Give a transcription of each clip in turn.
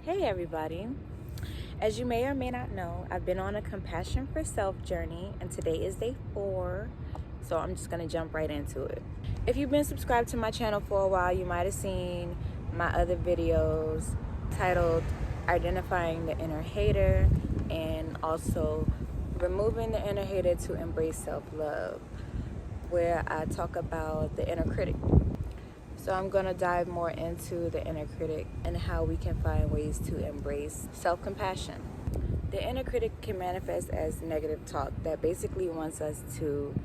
Hey everybody. As you may or may not know, I've been on a compassion for self journey, and today is day 4, so I'm just gonna jump right into it. If you've been subscribed to my channel for a while, you might have seen my other videos titled Identifying the Inner Hater and also Removing the Inner Hater to Embrace Self-Love, where I talk about the inner critic. So I'm going to dive more into the inner critic and how we can find ways to embrace self-compassion. The inner critic can manifest as negative talk that basically wants us to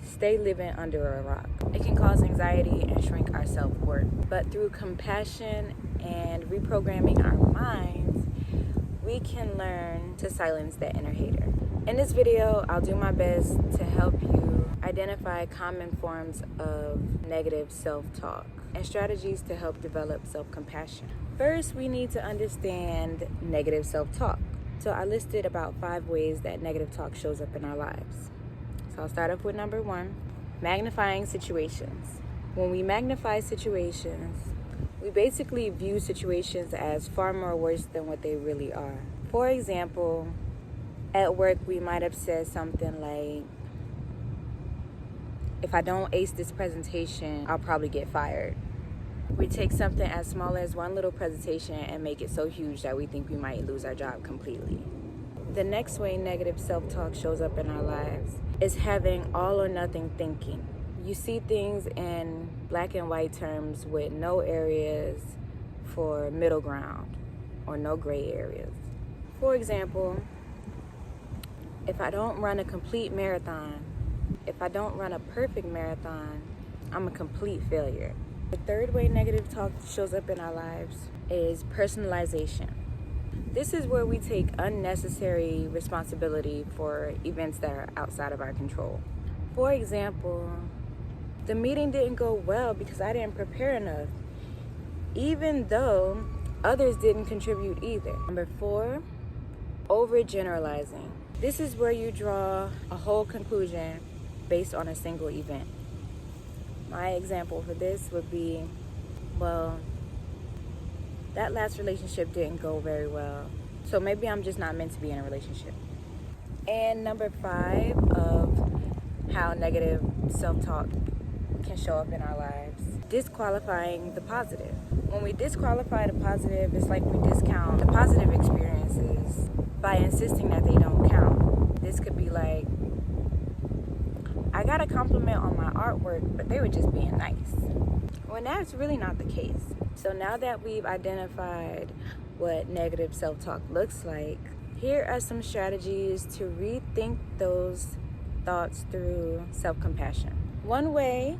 stay living under a rock. It can cause anxiety and shrink our self-worth. But through compassion and reprogramming our minds, we can learn to silence that inner hater. In this video, I'll do my best to help you identify common forms of negative self-talk and strategies to help develop self-compassion. First, we need to understand negative self-talk. So I listed about 5 ways that negative talk shows up in our lives. So I'll start off with number 1, magnifying situations. When we magnify situations, we basically view situations as far more worse than what they really are. For example, at work, we might have said something like, if I don't ace this presentation, I'll probably get fired. We take something as small as one little presentation and make it so huge that we think we might lose our job completely. The next way negative self-talk shows up in our lives is having all or nothing thinking. You see things in black and white terms with no areas for middle ground or no gray areas. For example, if I don't run a complete marathon, if I don't run a perfect marathon, I'm a complete failure. The third way negative talk shows up in our lives is personalization. This is where we take unnecessary responsibility for events that are outside of our control. For example, the meeting didn't go well because I didn't prepare enough, even though others didn't contribute either. Number 4, overgeneralizing. This is where you draw a whole conclusion based on a single event. My example for this would be, well, that last relationship didn't go very well, so maybe I'm just not meant to be in a relationship. And number 5 of how negative self-talk can show up in our lives, disqualifying the positive. When we disqualify the positive, it's like we discount the positive experiences by insisting that they don't count. This could be like, I got a compliment on my artwork, but they were just being nice. Well, that's really not the case. So now that we've identified what negative self-talk looks like, here are some strategies to rethink those thoughts through self-compassion. One way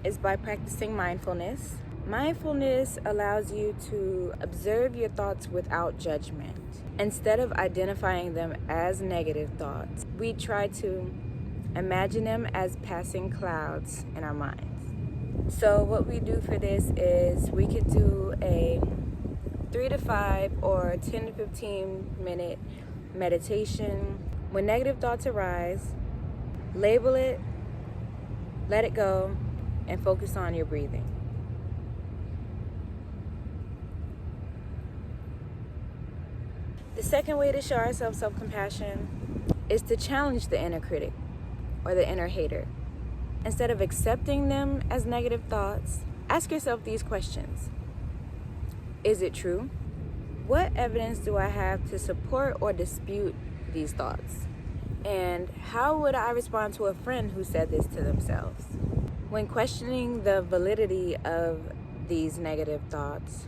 is by practicing mindfulness. Mindfulness allows you to observe your thoughts without judgment. Instead of identifying them as negative thoughts, we try to imagine them as passing clouds in our minds. So what we do for this is we could do a 3 to 5 or 10 to 15 minute meditation. When negative thoughts arise, label it, let it go, and focus on your breathing. The second way to show ourselves self-compassion is to challenge the inner critic or the inner hater. Instead of accepting them as negative thoughts, ask yourself these questions. Is it true? What evidence do I have to support or dispute these thoughts? And how would I respond to a friend who said this to themselves? When questioning the validity of these negative thoughts,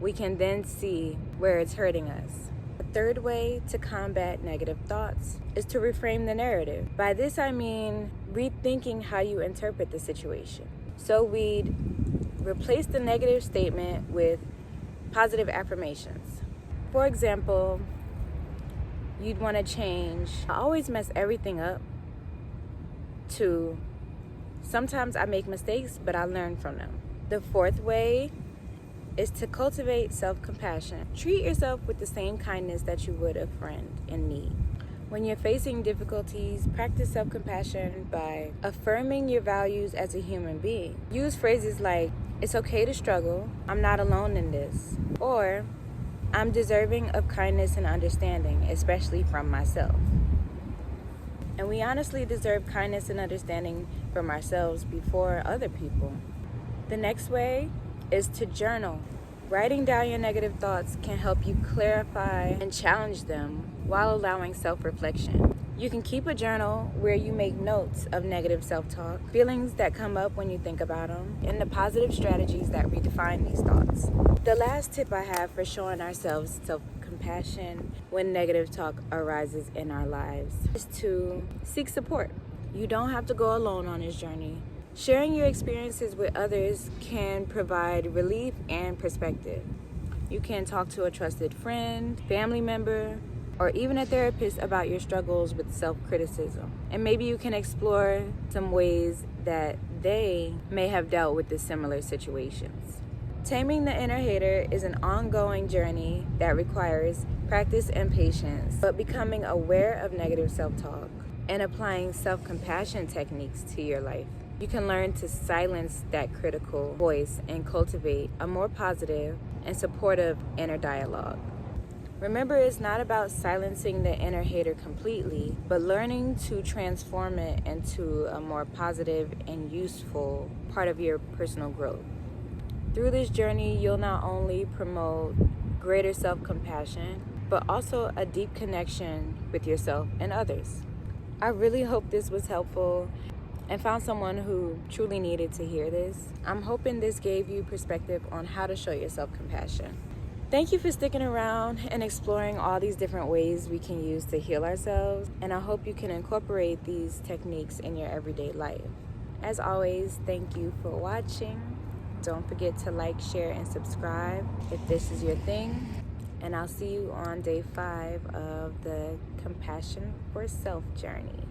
we can then see where it's hurting us. The third way to combat negative thoughts is to reframe the narrative. By this I mean rethinking how you interpret the situation. So we'd replace the negative statement with positive affirmations. For example, you'd want to change, I always mess everything up, to sometimes I make mistakes, but I learn from them. The fourth way is to cultivate self-compassion. Treat yourself with the same kindness that you would a friend in need. When you're facing difficulties, practice self-compassion by affirming your values as a human being. Use phrases like, It's okay to struggle. I'm not alone in this. Or I'm deserving of kindness and understanding, especially from myself. And we honestly deserve kindness and understanding from ourselves before other people. The next way is to journal. Writing down your negative thoughts can help you clarify and challenge them while allowing self-reflection. You can keep a journal where you make notes of negative self-talk, feelings that come up when you think about them, and the positive strategies that redefine these thoughts. The last tip I have for showing ourselves self-compassion when negative talk arises in our lives is to seek support. You don't have to go alone on this journey. Sharing your experiences with others can provide relief and perspective. You can talk to a trusted friend, family member, or even a therapist about your struggles with self-criticism. And maybe you can explore some ways that they may have dealt with the similar situations. Taming the inner hater is an ongoing journey that requires practice and patience, but becoming aware of negative self-talk and applying self-compassion techniques to your life, you can learn to silence that critical voice and cultivate a more positive and supportive inner dialogue. Remember, it's not about silencing the inner hater completely, but learning to transform it into a more positive and useful part of your personal growth. Through this journey, you'll not only promote greater self-compassion, but also a deep connection with yourself and others. I really hope this was helpful and found someone who truly needed to hear this. I'm hoping this gave you perspective on how to show yourself compassion. Thank you for sticking around and exploring all these different ways we can use to heal ourselves, and I hope you can incorporate these techniques in your everyday life. As always, thank you for watching. Don't forget to like, share, and subscribe if this is your thing, and I'll see you on day 5 of the Compassion for Self journey.